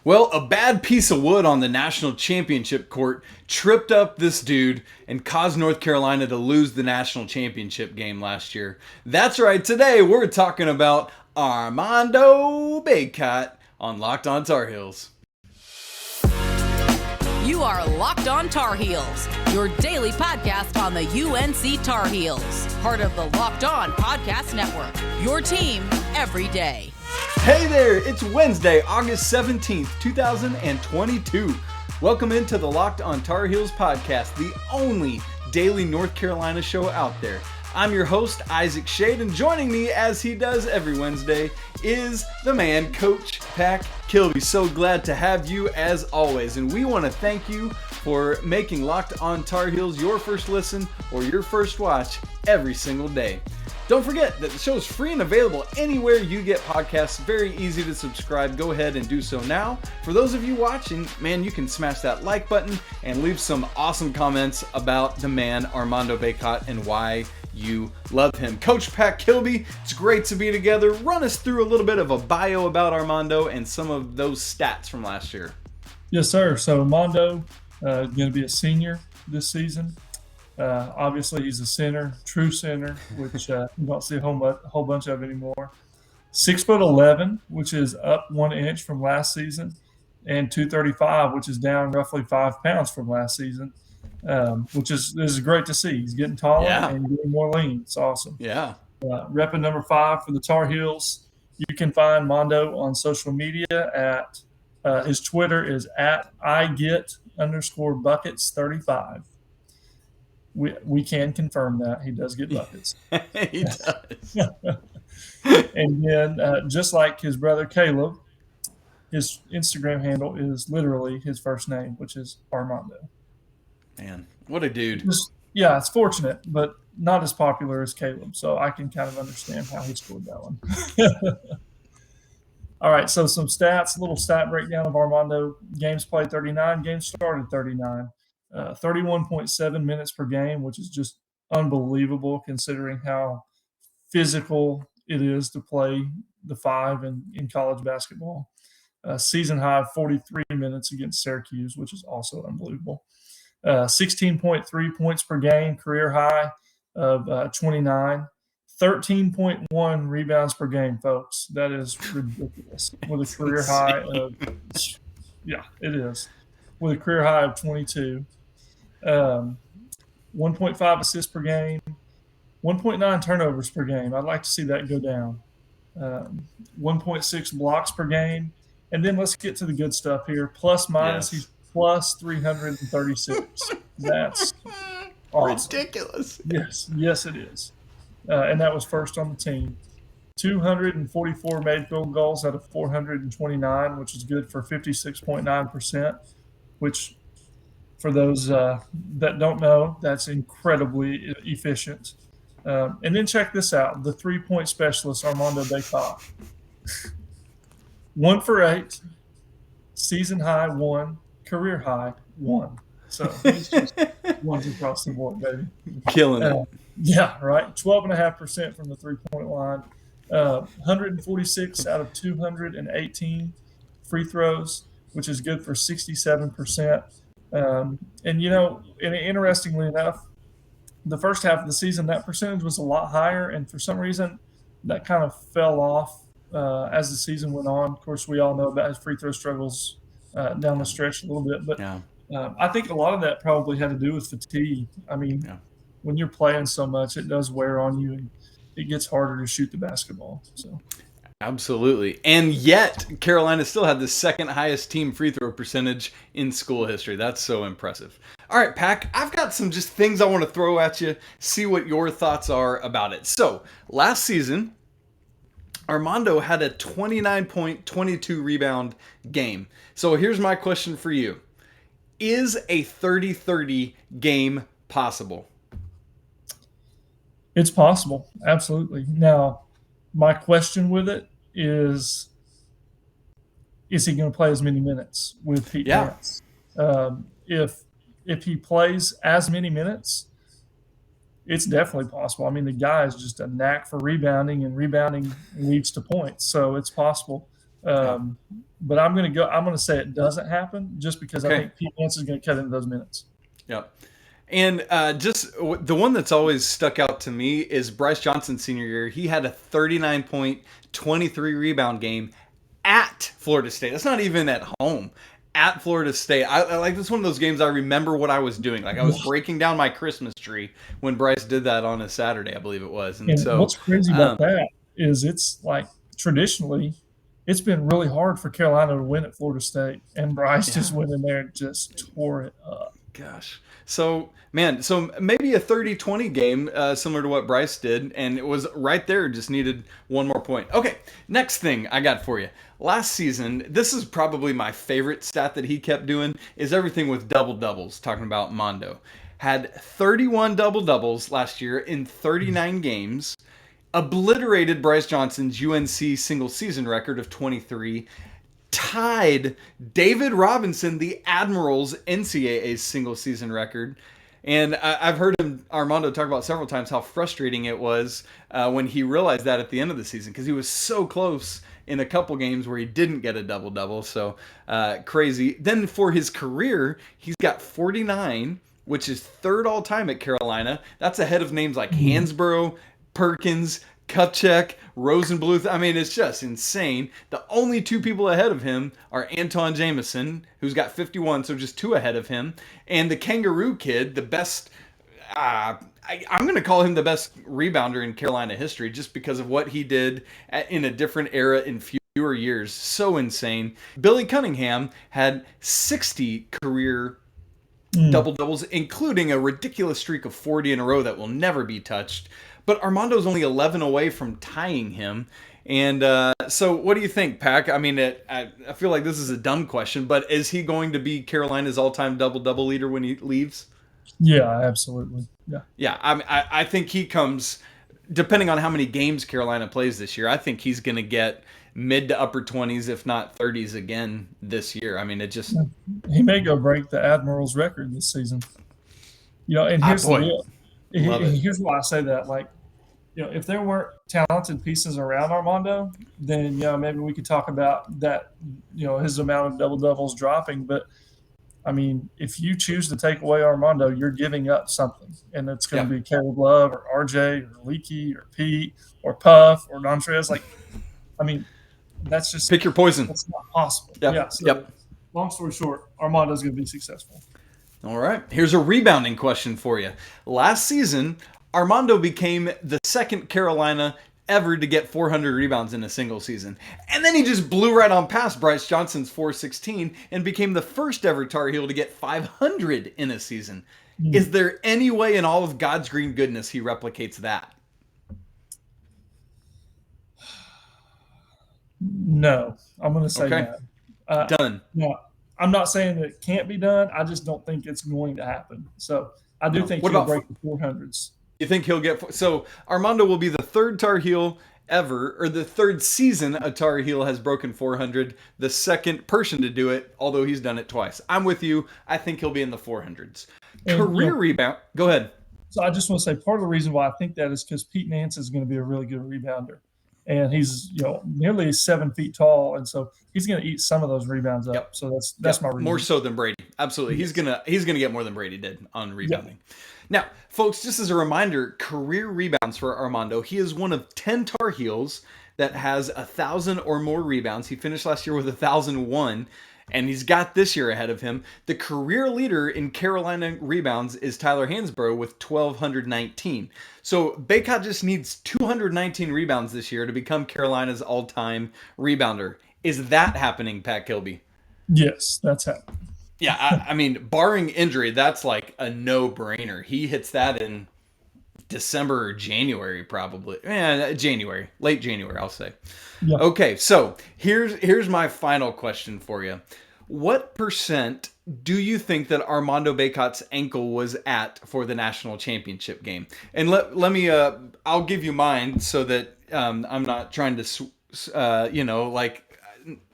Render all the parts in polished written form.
Well, a bad piece of wood on the national championship court tripped up this dude and caused North Carolina to lose the national championship game last year. That's right, today we're talking about Armando Bacot on Locked On Tar Heels. You are Locked On Tar Heels, your daily podcast on the UNC Tar Heels. Part of the Locked On Podcast Network, your team every day. Hey there, it's Wednesday, August 17th, 2022. Welcome into the Locked On Tar Heels podcast, the only daily North Carolina show out there. I'm your host, Isaac Shade, and joining me, as he does every Wednesday, is the man, Coach Pack Kilby. So glad to have you as always, and we want to thank you for making Locked On Tar Heels your first listen or your first watch every single day. Don't forget that the show is free and available anywhere you get podcasts. Very easy to subscribe. Go ahead and do so now. For those of you watching, man, you can smash that like button and leave some awesome comments about the man, Armando Bacot, and why you love him. Coach Pat Kilby, it's great to be together. Run us through a little bit of a bio about Armando and some of those stats from last year. Yes, sir. So Armando going to be a senior this season. Obviously, he's a center, true center, which you don't see a whole bunch of anymore. 6'11", which is up 1 inch from last season, and 235, which is down roughly 5 pounds from last season, which is great to see. He's getting taller and getting more lean. It's awesome. Yeah. Repping number 5 for the Tar Heels. You can find Mondo on social media at his Twitter is at @IGet_buckets35. We can confirm that he does get buckets. He does. And then just like his brother Caleb, his Instagram handle is literally his first name, which is Armando. Man, what a dude. It's fortunate, but not as popular as Caleb. So I can kind of understand how he scored that one. All right, so some stats, a little stat breakdown of Armando. Games played 39, games started 39. 31.7 minutes per game, which is just unbelievable considering how physical it is to play the 5 in college basketball. Season high of 43 minutes against Syracuse, which is also unbelievable. 16.3 points per game, career high of 29. 13.1 rebounds per game, folks. That is ridiculous. With a career high of, it is. With a career high of 22. 1.5 assists per game, 1.9 turnovers per game. I'd like to see that go down. 1.6 blocks per game. And then let's get to the good stuff here. Plus minus, he's plus 336. That's awesome. Ridiculous. Yes, it is. And that was first on the team. 244 made field goals out of 429, which is good for 56.9%, which for those that don't know, that's incredibly efficient. And then check this out. The three-point specialist, Armando Bacot. 1 for 8, season high 1, career high 1. So he's just ones across the board, baby. Killing it. Yeah, right. 12.5% from the three-point line. 146 out of 218 free throws, which is good for 67%. And interestingly enough, the first half of the season, that percentage was a lot higher, and for some reason, that kind of fell off as the season went on. Of course, we all know about his free throw struggles down the stretch a little bit, but I think a lot of that probably had to do with fatigue. I mean, when you're playing so much, it does wear on you, and it gets harder to shoot the basketball. So. Absolutely. And yet, Carolina still had the second highest team free throw percentage in school history. That's so impressive. All right, Pack, I've got some just things I want to throw at you, see what your thoughts are about it. So, last season, Armando had a 29-point, 22-rebound game. So, here's my question for you. Is a 30-30 game possible? It's possible. Absolutely. Now, my question with it is he going to play as many minutes with Pete Nance? If he plays as many minutes, it's definitely possible. I mean, the guy is just a knack for rebounding, and rebounding leads to points, so it's possible. but I'm going to say it doesn't happen just because I Okay. think Pete Nance is going to cut into those minutes. Yep. And just the one that's always stuck out to me is Brice Johnson's senior year. He had a 39-point, 23-rebound game at Florida State. That's not even at home. At Florida State. I like this one of those games I remember what I was doing. Like I was breaking down my Christmas tree when Brice did that on a Saturday, I believe it was. And so what's crazy about that is it's like traditionally it's been really hard for Carolina to win at Florida State, and Brice just went in there and just tore it up. Gosh. So, man, maybe a 30-20 game, similar to what Brice did, and it was right there, just needed one more point. Okay, next thing I got for you. Last season, this is probably my favorite stat that he kept doing, is everything with double-doubles, talking about Mondo. Had 31 double-doubles last year in 39 games, obliterated Brice Johnson's UNC single-season record of 23, tied David Robinson, the Admirals' NCAA single-season record. And I've heard Armando talk about several times how frustrating it was when he realized that at the end of the season, because he was so close in a couple games where he didn't get a double-double. So crazy. Then for his career, he's got 49, which is third all-time at Carolina. That's ahead of names like Hansbrough, Perkins, Kupchak, Rosenbluth. I mean, it's just insane. The only two people ahead of him are Anton Jameson, who's got 51, so just two ahead of him, and the Kangaroo Kid, the best, I'm going to call him the best rebounder in Carolina history just because of what he did in a different era in fewer years. So insane. Billy Cunningham had 60 career double-doubles, including a ridiculous streak of 40 in a row that will never be touched. But Armando's only 11 away from tying him. And so what do you think, Pac? I mean, I feel like this is a dumb question, but is he going to be Carolina's all-time double-double leader when he leaves? Yeah, absolutely. Yeah. Yeah, I think he comes, depending on how many games Carolina plays this year, I think he's going to get mid to upper 20s, if not 30s again this year. I mean, it just... He may go break the Admirals record this season. And here's the deal. Here's why I say that. Like, if there weren't talented pieces around Armando, then, maybe we could talk about that, his amount of double-doubles dropping. But, I mean, if you choose to take away Armando, you're giving up something. And it's going to be Caleb Love or RJ or Leaky or Pete or Puff or Dontrez. Like, I mean, that's just – pick your poison. That's not possible. Yep. Yeah. So, long story short, Armando's going to be successful. All right. Here's a rebounding question for you. Last season – Armando became the second Carolina ever to get 400 rebounds in a single season. And then he just blew right on past Brice Johnson's 416 and became the first ever Tar Heel to get 500 in a season. Is there any way in all of God's green goodness he replicates that? No. I'm going to say no. Done. No, I'm not saying that it can't be done. I just don't think it's going to happen. So I do think he'll break the 400s. You think he'll get... So Armando will be the third Tar Heel ever, or the third season a Tar Heel has broken 400, the second person to do it, although he's done it twice. I'm with you. I think he'll be in the 400s. Career rebound... Go ahead. So I just want to say part of the reason why I think that is because Pete Nance is going to be a really good rebounder. And he's, nearly 7 feet tall, and so he's going to eat some of those rebounds up. Yep. So that's my reason. More so than Brady. Absolutely. Yes. He's gonna get more than Brady did on rebounding. Yep. Now, folks, just as a reminder, career rebounds for Armando. He is one of 10 Tar Heels that has 1,000 or more rebounds. He finished last year with 1,001, and he's got this year ahead of him. The career leader in Carolina rebounds is Tyler Hansbrough with 1,219. So Bacot just needs 219 rebounds this year to become Carolina's all-time rebounder. Is that happening, Pat Kilby? Yes, that's happening. Yeah, I mean, barring injury, that's like a no-brainer. He hits that in December or January, probably. January, late January, I'll say. Yeah. Okay, so here's my final question for you. What % do you think that Armando Bacot's ankle was at for the national championship game? And let me I'll give you mine so that I'm not trying to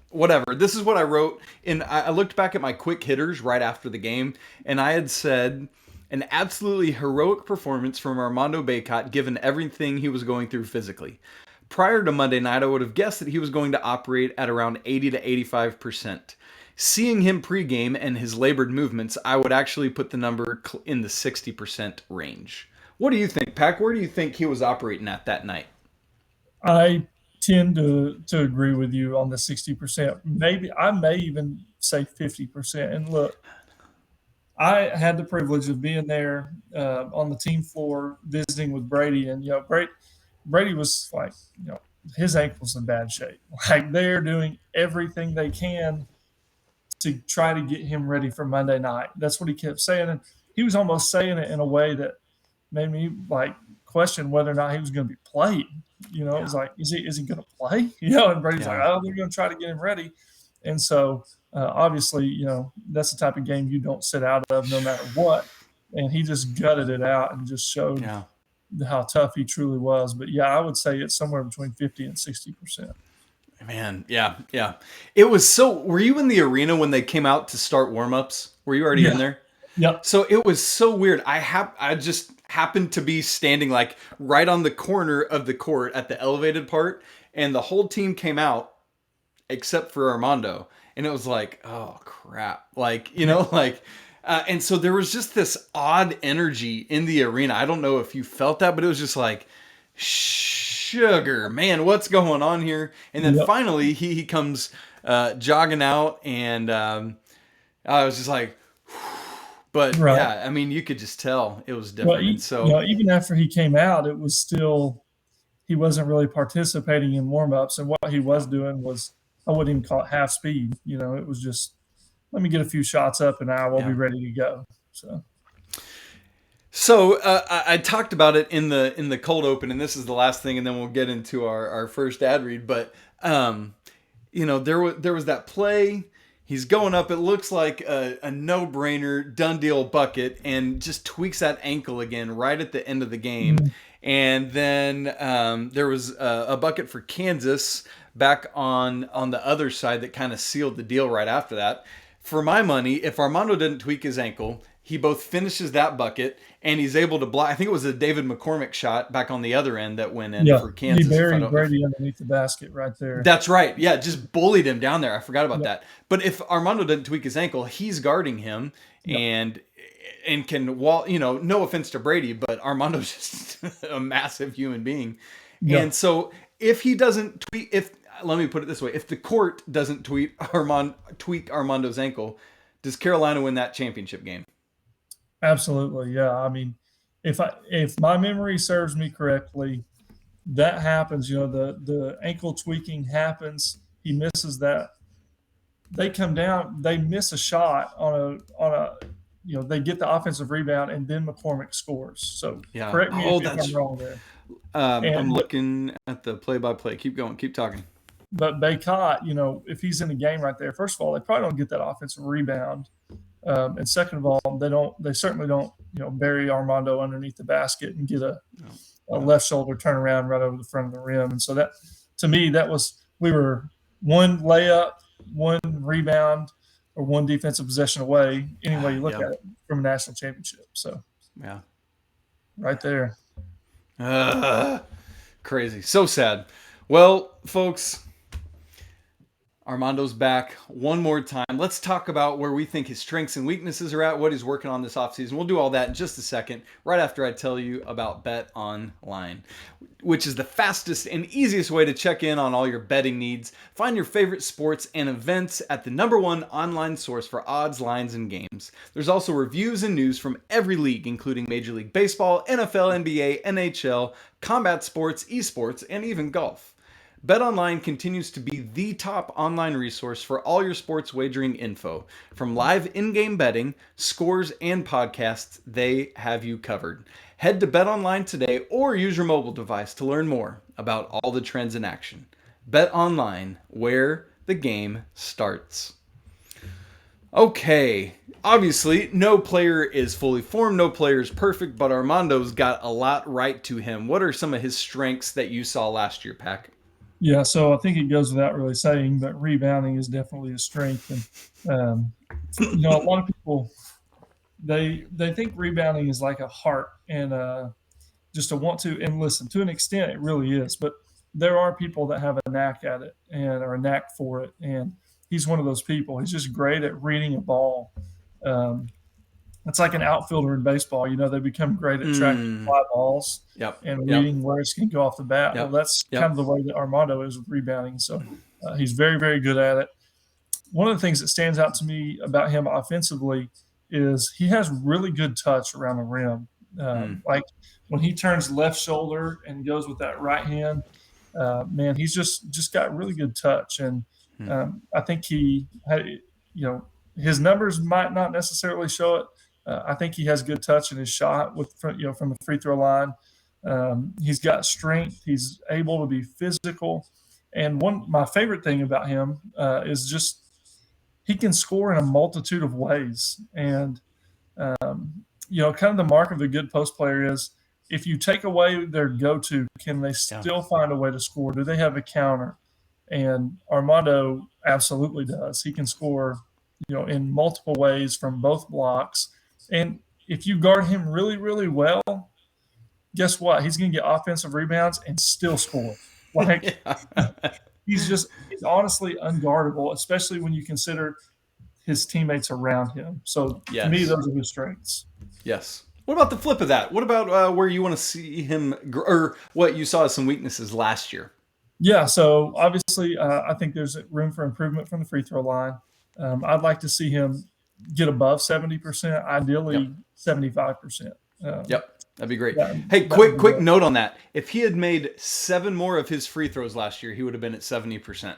whatever. This is what I wrote, and I looked back at my quick hitters right after the game, and I had said an absolutely heroic performance from Armando Bacot given everything he was going through physically. prior to Monday night, I would have guessed that he was going to operate at around 80 to 85%. Seeing him pregame and his labored movements, I would actually put the number in the 60% range. What do you think, Pac? Where do you think he was operating at that night? I tend to agree with you on the 60%. Maybe I may even say 50%. And look, I had the privilege of being there on the team floor visiting with Brady, and Brady was like, his ankle's in bad shape. Like, they're doing everything they can to try to get him ready for Monday night. That's what he kept saying, and he was almost saying it in a way that made me question whether or not he was going to be played. It was like, is he going to play? And Brady's like, oh, they're going to try to get him ready, and so. Obviously, that's the type of game you don't sit out of no matter what. And he just gutted it out and just showed how tough he truly was. But, I would say it's somewhere between 50 and 60%. Man, yeah. It was so – were you in the arena when they came out to start warm-ups? Were you already in there? Yep. So it was so weird. I just happened to be standing right on the corner of the court at the elevated part, and the whole team came out except for Armando. And it was like, oh, crap. And so there was just this odd energy in the arena. I don't know if you felt that, but it was just like, sugar, man, what's going on here? And then finally he comes jogging out, and I was just like, whew. But you could just tell it was different. Even after he came out, it was still, he wasn't really participating in warm-ups. And what he was doing was, I wouldn't even call it half speed. It was just, let me get a few shots up and I will be ready to go. So I talked about it in the cold open, and this is the last thing, and then we'll get into our first ad read. But there was that play. He's going up. It looks like a no-brainer, done deal bucket, and just tweaks that ankle again right at the end of the game. Mm-hmm. And then there was a bucket for Kansas back on the other side that kind of sealed the deal right after that. For my money, if Armando didn't tweak his ankle, he both finishes that bucket and he's able to block. I think it was a David McCormick shot back on the other end that went in for Kansas. He buried Brady underneath the basket right there. That's right. Yeah, just bullied him down there. I forgot about that. But if Armando didn't tweak his ankle, he's guarding him and can no offense to Brady, but Armando's just a massive human being. Yeah. And so if he doesn't tweak, let me put it this way. If the court doesn't tweak Armando's ankle, does Carolina win that championship game? Absolutely. Yeah. If my memory serves me correctly, that happens, the ankle tweaking happens. He misses that. They come down, they miss a shot on a they get the offensive rebound, and then McCormick scores. So correct me if I'm wrong there. I'm looking at the play-by-play. Keep going. Keep talking. But Bacot, if he's in the game right there, first of all, they probably don't get that offensive rebound. And second of all, they certainly don't, bury Armando underneath the basket and get a left shoulder turnaround right over the front of the rim. And so that, to me, we were one layup, one rebound, or one defensive possession away, any way you look at it, from a national championship. So, right there. Crazy. So sad. Well, folks, Armando's back one more time. Let's talk about where we think his strengths and weaknesses are at, what he's working on this offseason. We'll do all that in just a second, right after I tell you about Bet Online, which is the fastest and easiest way to check in on all your betting needs. Find your favorite sports and events at the #1 online source for odds, lines, and games. There's also reviews and news from every league, including Major League Baseball, NFL, NBA, NHL, combat sports, esports, and even golf. BetOnline continues to be the top online resource for all your sports wagering info. From live in-game betting, scores, and podcasts, they have you covered. Head to BetOnline today or use your mobile device to learn more about all the trends in action. BetOnline, where the game starts. Okay, obviously, no player is fully formed, no player is perfect, but Armando's got a lot right to him. What are some of his strengths that you saw last year, Pac? Yeah, so I think it goes without really saying, but rebounding is definitely a strength. And, a lot of people, they think rebounding is like a heart and just a want to. And listen, to an extent, it really is. But there are people that have a knack at it or a knack for it, and he's one of those people. He's just great at reading a ball. It's like an outfielder in baseball. They become great at tracking fly balls and reading where it's going to go off the bat. Well, that's kind of the way that Armando is with rebounding. So he's very, very good at it. One of the things that stands out to me about him offensively is he has really good touch around the rim. Like when he turns left shoulder and goes with that right hand, man, he's just got really good touch. And I think he had, his numbers might not necessarily show it. I think he has good touch in his shot from the free throw line. He's got strength. He's able to be physical. And my favorite thing about him is just he can score in a multitude of ways. And, kind of the mark of a good post player is if you take away their go-to, can they still find a way to score? Do they have a counter? And Armando absolutely does. He can score, in multiple ways from both blocks. And if you guard him really, really well, guess what? He's going to get offensive rebounds and still score. He's honestly unguardable, especially when you consider his teammates around him. So to me, those are his strengths. Yes. What about the flip of that? What about where you want to see him, or what you saw as some weaknesses last year? Yeah, so obviously I think there's room for improvement from the free throw line. I'd like to see him get above 70%, ideally 75%. That'd be great. Hey, quick note on that. If he had made 7 more of his free throws last year, he would have been at 70%.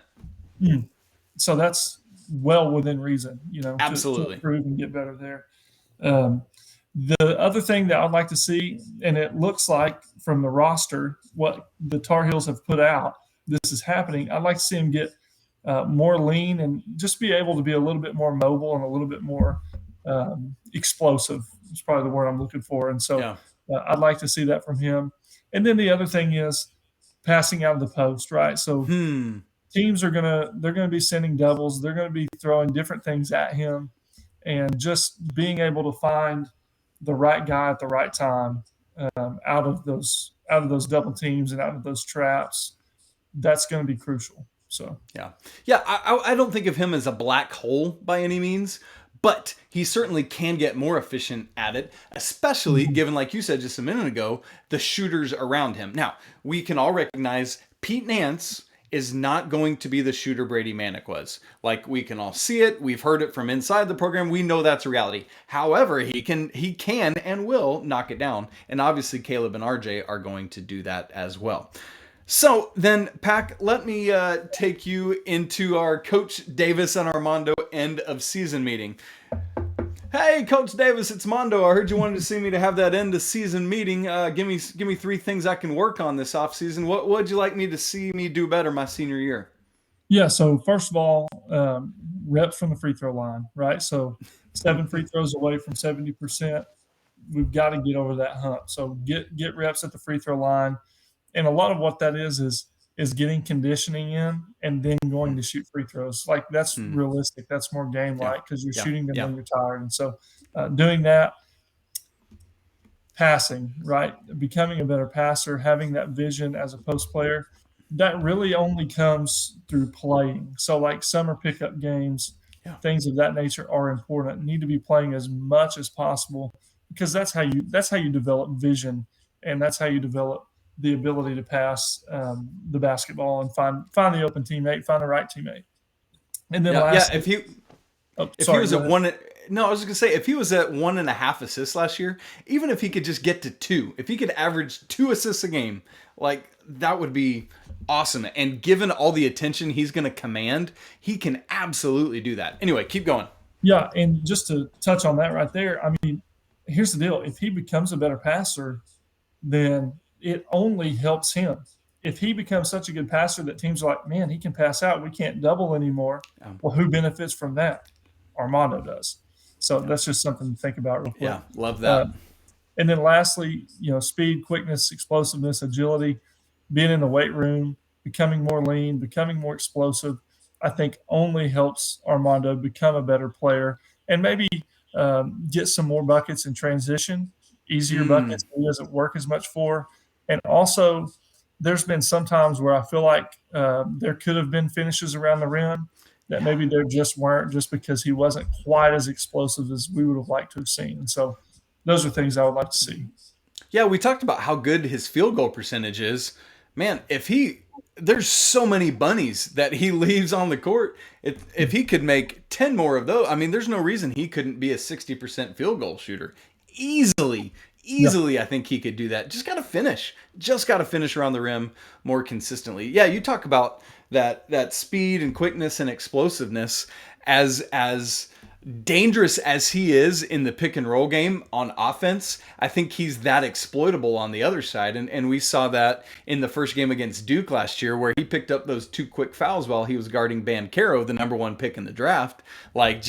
So that's well within reason, Absolutely. to improve and get better there. The other thing that I'd like to see, and it looks like from the roster, what the Tar Heels have put out, this is happening. I'd like to see him get more lean and just be able to be a little bit more mobile and a little bit more explosive. It's probably the word I'm looking for. And so I'd like to see that from him. And then the other thing is passing out of the post, right? So teams they're gonna be sending doubles. They're going to be throwing different things at him, and just being able to find the right guy at the right time out of those double teams and out of those traps, that's going to be crucial. So I don't think of him as a black hole by any means, but he certainly can get more efficient at it, especially given, like you said just a minute ago, the shooters around him. Now, we can all recognize Pete Nance is not going to be the shooter Brady Manek was. Like, we can all see it. We've heard it from inside the program. We know that's a reality. However, he can and will knock it down. And obviously Caleb and RJ are going to do that as well. So then, Pac, let me take you into our Coach Davis and Armando end of season meeting. Hey, Coach Davis, it's Mondo. I heard you wanted to see me to have that end of season meeting. Give me 3 things I can work on this offseason. What would you like me to see me do better my senior year? Yeah, so first of all, reps from the free throw line, right? So 7 free throws away from 70%. We've got to get over that hump. So get reps at the free throw line. And a lot of what that is getting conditioning in and then going to shoot free throws. Like, that's realistic. That's more game-like because you're shooting them when you're tired. And so doing that, passing, right, becoming a better passer, having that vision as a post player, that really only comes through playing. So like summer pickup games, things of that nature are important. You need to be playing as much as possible because that's how you develop vision, and that's how you develop the ability to pass the basketball and find the open teammate, find the right teammate. And then lastly, if he was at one, no, I was just gonna say, if he was at 1.5 assists last year, even if he could just get to 2, if he could average 2 assists a game, like, that would be awesome. And given all the attention he's gonna command, he can absolutely do that. Anyway, keep going. Yeah, and just to touch on that right there, I mean, here's the deal: if he becomes a better passer, then it only helps him. If he becomes such a good passer that teams are like, man, he can pass out, we can't double anymore. Well, who benefits from that? Armando does. So that's just something to think about real quick. Yeah, love that. And then lastly, speed, quickness, explosiveness, agility, being in the weight room, becoming more lean, becoming more explosive, I think only helps Armando become a better player and maybe get some more buckets in transition, easier buckets that he doesn't work as much for. And also there's been some times where I feel like there could have been finishes around the rim that maybe there just weren't, just because he wasn't quite as explosive as we would have liked to have seen. And so those are things I would like to see. Yeah, we talked about how good his field goal percentage is. Man, there's so many bunnies that he leaves on the court. If he could make 10 more of those, I mean, there's no reason he couldn't be a 60% field goal shooter. Easily, I think he could do that. Just got to finish around the rim more consistently. Yeah, you talk about that speed and quickness and explosiveness as dangerous as he is in the pick and roll game on offense. I think he's that exploitable on the other side. And we saw that in the first game against Duke last year, where he picked up those 2 quick fouls while he was guarding Banchero, the number 1 pick in the draft. Like,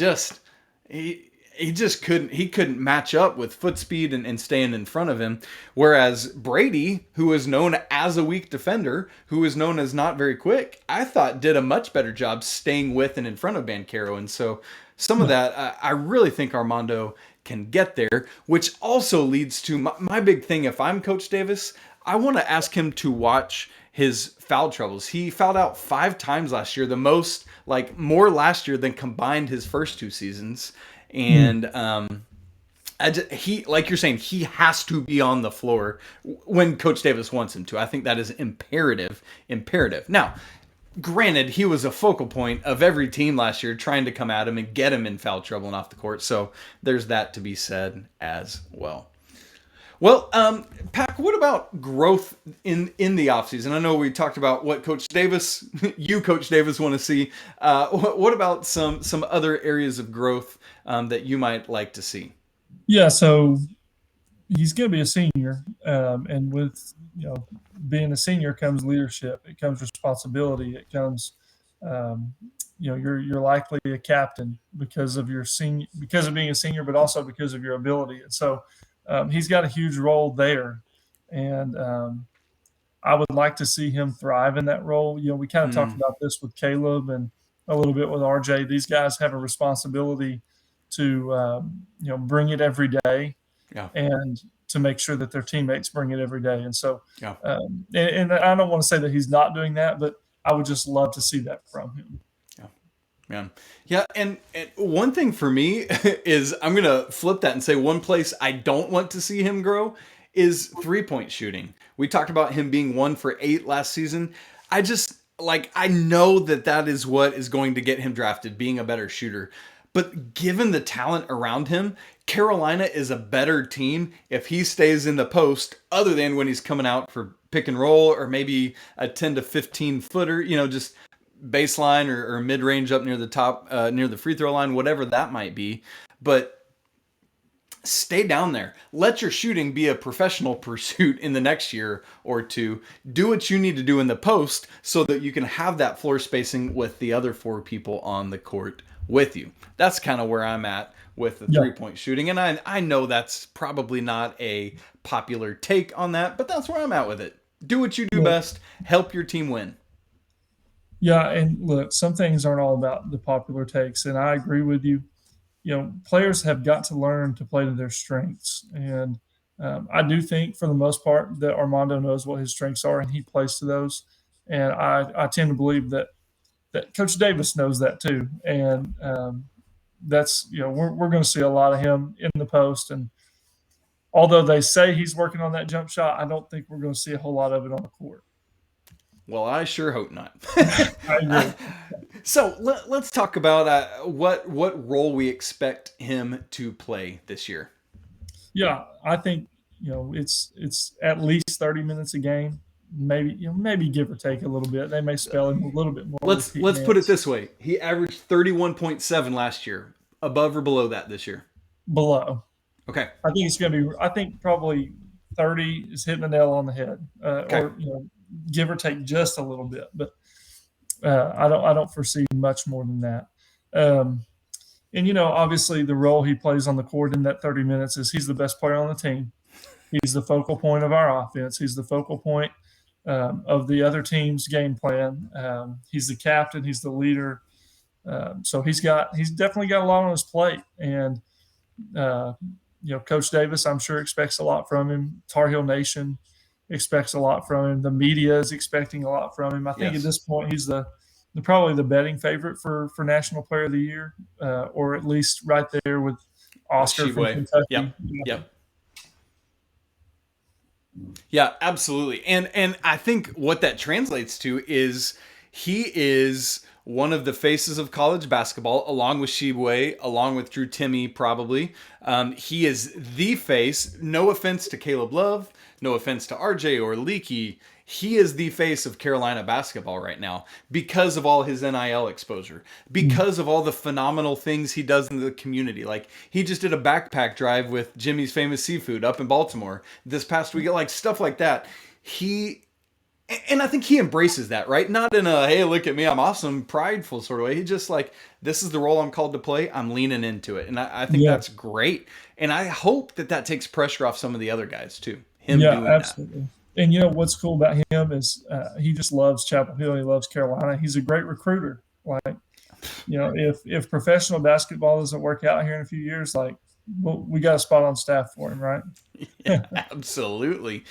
he just couldn't match up with foot speed and staying in front of him. Whereas Brady, who is known as a weak defender, who is known as not very quick, I thought did a much better job staying with and in front of Banchero. And so some of that, I really think Armando can get there, which also leads to my big thing. If I'm Coach Davis, I want to ask him to watch his foul troubles. He fouled out 5 times last year, the most, more last year than combined his first 2 seasons. And he, like you're saying, he has to be on the floor when Coach Davis wants him to. I think that is imperative. Now, granted, he was a focal point of every team last year, trying to come at him and get him in foul trouble and off the court. So there's that to be said as well. Well, Pac, what about growth in the offseason? I know we talked about what Coach Davis want to see. What about some other areas of growth that you might like to see? Yeah, so he's going to be a senior, and with being a senior comes leadership. It comes responsibility. It comes, you're likely a captain because of being a senior, but also because of your ability. And so he's got a huge role there, and I would like to see him thrive in that role. We kind of talked about this with Caleb and a little bit with RJ. These guys have a responsibility to bring it every day, and to make sure that their teammates bring it every day. And so, and I don't want to say that he's not doing that, but I would just love to see that from him. Man. Yeah, and one thing for me is, I'm going to flip that and say one place I don't want to see him grow is 3-point shooting. We talked about him being 1 for 8 last season. I know that is what is going to get him drafted, being a better shooter. But given the talent around him, Carolina is a better team if he stays in the post, other than when he's coming out for pick and roll or maybe a 10 to 15 footer, just baseline or mid-range up near the top, near the free throw line, whatever that might be. But stay down there. Let your shooting be a professional pursuit in the next year or two. Do what you need to do in the post so that you can have that floor spacing with the other 4 people on the court with you. That's kind of where I'm at with the 3-point shooting. And I know that's probably not a popular take on that, but that's where I'm at with it. Do what you do best. Help your team win. Yeah, and look, some things aren't all about the popular takes, and I agree with you. Players have got to learn to play to their strengths, and I do think for the most part that Armando knows what his strengths are, and he plays to those. And I tend to believe that Coach Davis knows that too, and that's we're going to see a lot of him in the post. And although they say he's working on that jump shot, I don't think we're going to see a whole lot of it on the court. Well, I sure hope not. I agree. So let's talk about what role we expect him to play this year. Yeah, I think it's at least 30 minutes a game. Maybe give or take a little bit. They may spell him a little bit more. Let's put it this way: he averaged 31.7 last year. Above or below that this year? Below. Okay. I think it's going to be. I think probably 30 is hitting the nail on the head, or give or take just a little bit. But I don't foresee much more than that. And obviously the role he plays on the court in that 30 minutes is he's the best player on the team. He's the focal point of our offense. He's the focal point of the other team's game plan. He's the captain. He's the leader. So he's definitely got a lot on his plate. And Coach Davis, I'm sure, expects a lot from him. Tar Heel Nation, expects a lot from him. The media is expecting a lot from him. I think Yes. at this point he's probably the betting favorite for National Player of the Year, or at least right there with Oscar from Sheboy. Kentucky. Yep. Yep. Yeah, absolutely. And I think what that translates to is he is one of the faces of college basketball, along with Sheboy, along with Drew Timme, probably. He is the face. No offense to Caleb Love, no offense to RJ or Leaky. He is the face of Carolina basketball right now because of all his NIL exposure, because of all the phenomenal things he does in the community. Like, he just did a backpack drive with Jimmy's Famous Seafood up in Baltimore this past week, like stuff like that. And I think he embraces that, right? Not in a, hey, look at me, I'm awesome, prideful sort of way. He just like, this is the role I'm called to play. I'm leaning into it. And I think that's great. And I hope that takes pressure off some of the other guys too. Him doing absolutely. That. And you know what's cool about him is he just loves Chapel Hill. He loves Carolina. He's a great recruiter. Like, you know, if professional basketball doesn't work out here in a few years, like, we got a spot on staff for him, right? Yeah, absolutely.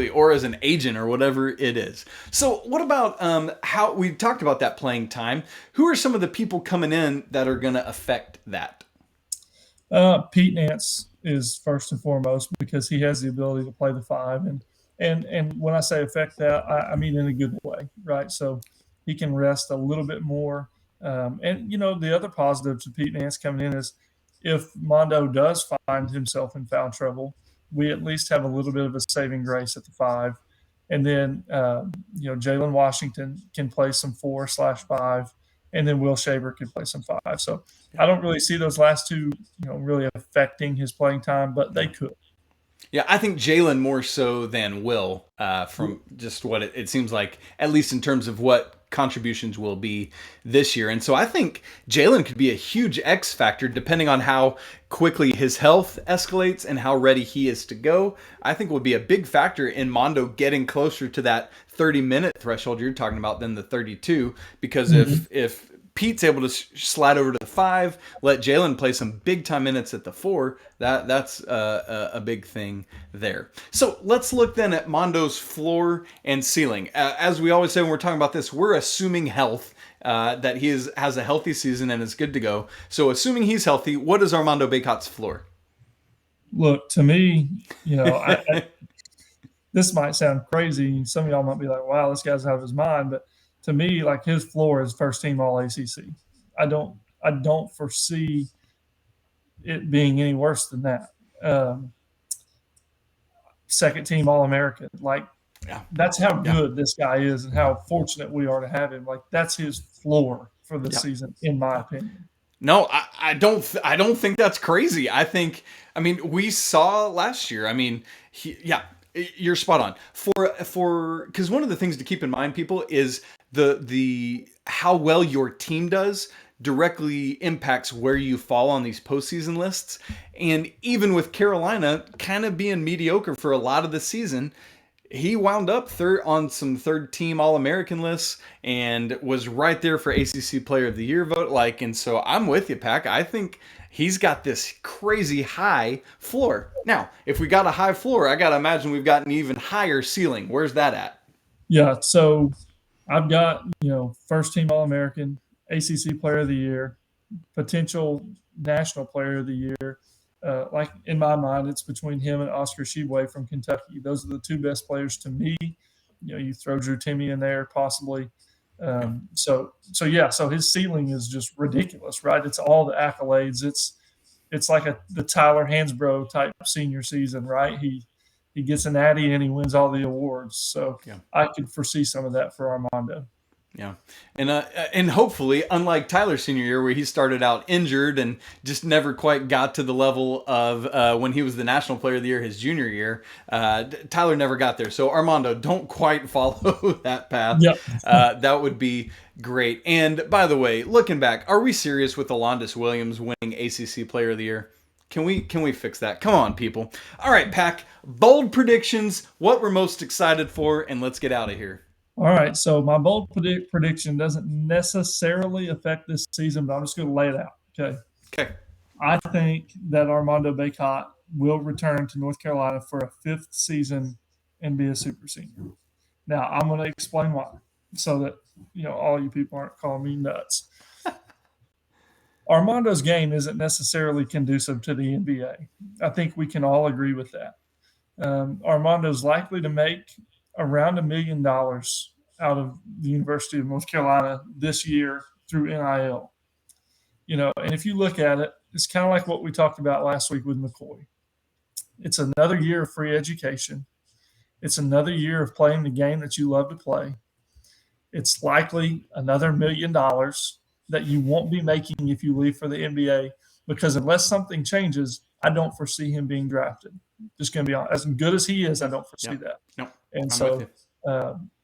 Or as an agent or whatever it is. So what about how we talked about that playing time? Who are some of the people coming in that are going to affect that? Pete Nance is first and foremost because he has the ability to play the 5. And when I say affect that, I mean in a good way, right? So he can rest a little bit more. And, you know, the other positive to Pete Nance coming in is if Mondo does find himself in foul trouble, we at least have a little bit of a saving grace at the 5. And then, you know, Jalen Washington can play some 4/5, and then Will Shaver can play some 5. So I don't really see those last two, you know, really affecting his playing time, but they could. Yeah, I think Jalen more so than Will, from just what it seems like, at least in terms of what contributions will be this year. And so I think Jalen could be a huge X factor depending on how quickly his health escalates and how ready he is to go. I think would be a big factor in Mondo getting closer to that 30-minute threshold you're talking about than the 32, because if Pete's able to slide over to the 5, let Jalen play some big time minutes at the 4. That's a big thing there. So let's look then at Mondo's floor and ceiling. As we always say when we're talking about this, we're assuming health, that he has a healthy season and is good to go. So assuming he's healthy, what is Armando Bacot's floor? Look, to me, you know, this might sound crazy. Some of y'all might be like, wow, this guy's out of his mind. But to me, like, his floor is first team all ACC. I don't foresee it being any worse than that. Second team All American. Like, that's how good this guy is and how fortunate we are to have him. Like, that's his floor for the season, in my opinion. No, I don't think that's crazy. I mean, we saw last year. I mean, you're spot on. Because one of the things to keep in mind, people, is the how well your team does directly impacts where you fall on these postseason lists. And even with Carolina kind of being mediocre for a lot of the season, he wound up third on some third team All-American lists and was right there for ACC Player of the Year vote. And so I'm with you, Pac. I think he's got this crazy high floor. Now, if we got a high floor, I got to imagine we've got an even higher ceiling. Where's that at? Yeah, so I've got, you know, first team All-American, ACC Player of the Year, potential National Player of the Year. Like, in my mind, it's between him and Oscar Sheboy from Kentucky. Those are the two best players to me. You know, you throw Drew Timme in there possibly. So his ceiling is just ridiculous, right? It's all the accolades. It's like the Tyler Hansbrough type senior season, right? He gets an Addy and he wins all the awards. So I could foresee some of that for Armando. Yeah. And hopefully, unlike Tyler's senior year where he started out injured and just never quite got to the level of when he was the National Player of the Year his junior year, Tyler never got there. So Armando, don't quite follow that path. Yep. That would be great. And by the way, looking back, are we serious with Alondas Williams winning ACC Player of the Year? Can we fix that? Come on, people. All right, Pac, bold predictions, what we're most excited for, and let's get out of here. All right, so my bold prediction doesn't necessarily affect this season, but I'm just going to lay it out, okay? I think that Armando Bacot will return to North Carolina for a 5th season and be a super senior. Now, I'm going to explain why so that, all you people aren't calling me nuts. Armando's game isn't necessarily conducive to the NBA. I think we can all agree with that. Armando's likely to make around $1 million out of the University of North Carolina this year through NIL. And if you look at it, it's kind of like what we talked about last week with McKoy. It's another year of free education. It's another year of playing the game that you love to play. It's likely another $1 million that you won't be making if you leave for the NBA, because unless something changes, I don't foresee him being drafted. Just going to be honest. As good as he is, I don't foresee that. No. And so,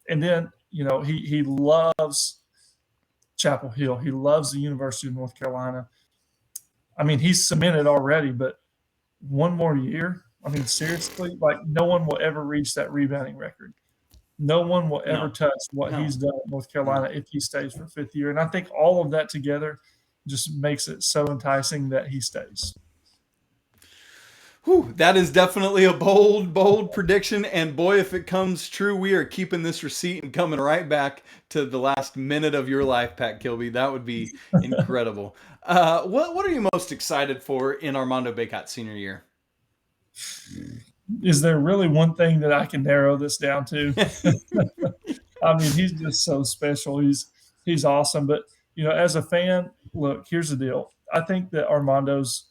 and then, he loves Chapel Hill. He loves the University of North Carolina. I mean, he's cemented already, but one more year, I mean, seriously, like no one will ever reach that rebounding record. No one will ever touch what he's done at North Carolina if he stays for 5th year. And I think all of that together just makes it so enticing that he stays. Whew, that is definitely a bold prediction. And boy, if it comes true, we are keeping this receipt and coming right back to the last minute of your life, Pat Kilby. That would be incredible. What are you most excited for in Armando Bacot's senior year? Is there really one thing that I can narrow this down to? I mean, he's just so special. He's awesome. But, as a fan, look, here's the deal. I think that Armando's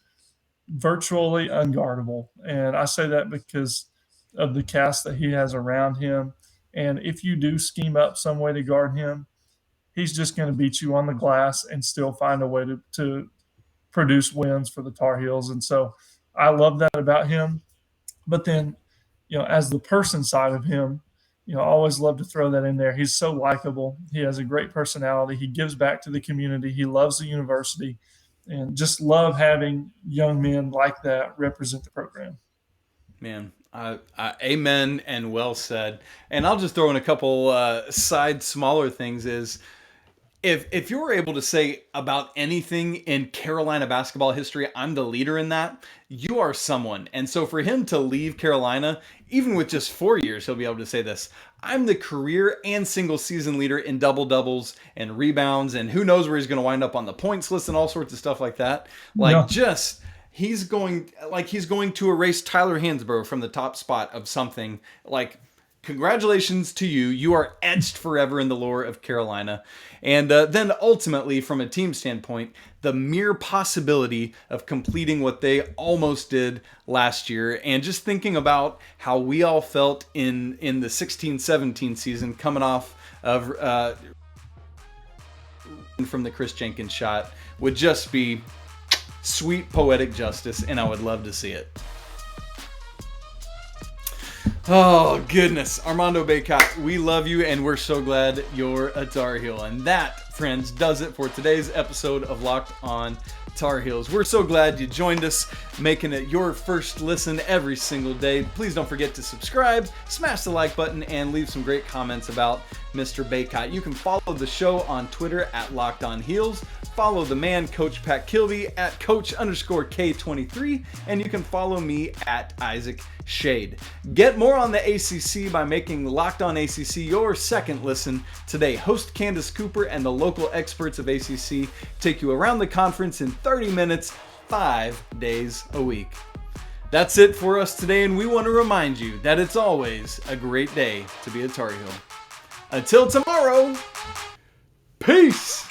virtually unguardable. And I say that because of the cast that he has around him. And if you do scheme up some way to guard him, he's just going to beat you on the glass and still find a way to produce wins for the Tar Heels. And so I love that about him. But then, as the person side of him, I always love to throw that in there. He's so likable. He has a great personality. He gives back to the community. He loves the university, and just love having young men like that represent the program. Man, amen and well said. And I'll just throw in a couple smaller things is, If you were able to say about anything in Carolina basketball history, I'm the leader in that, you are someone. And so for him to leave Carolina, even with just 4 years, he'll be able to say this: I'm the career and single season leader in double-doubles and rebounds, and who knows where he's going to wind up on the points list and all sorts of stuff like that. He's going to erase Tyler Hansbrough from the top spot of something. Congratulations to you. You are etched forever in the lore of Carolina. And then ultimately, from a team standpoint, the mere possibility of completing what they almost did last year, and just thinking about how we all felt in the 16-17 season coming off of from the Chris Jenkins shot would just be sweet poetic justice, and I would love to see it. Oh, goodness. Armando Bacot, we love you, and we're so glad you're a Tar Heel. And that, friends, does it for today's episode of Locked On Tar Heels. We're so glad you joined us, making it your first listen every single day. Please don't forget to subscribe, smash the like button, and leave some great comments about Mr. Bacot. You can follow the show on Twitter at Locked On Heels. Follow the man, Coach Pat Kilby, at Coach_K23, and you can follow me at Isaac Shade. Get more on the ACC by making Locked On ACC your second listen today. Host Candace Cooper and the local experts of ACC take you around the conference in 30 minutes, 5 days a week. That's it for us today, and we want to remind you that it's always a great day to be a Tar Heel. Until tomorrow, peace!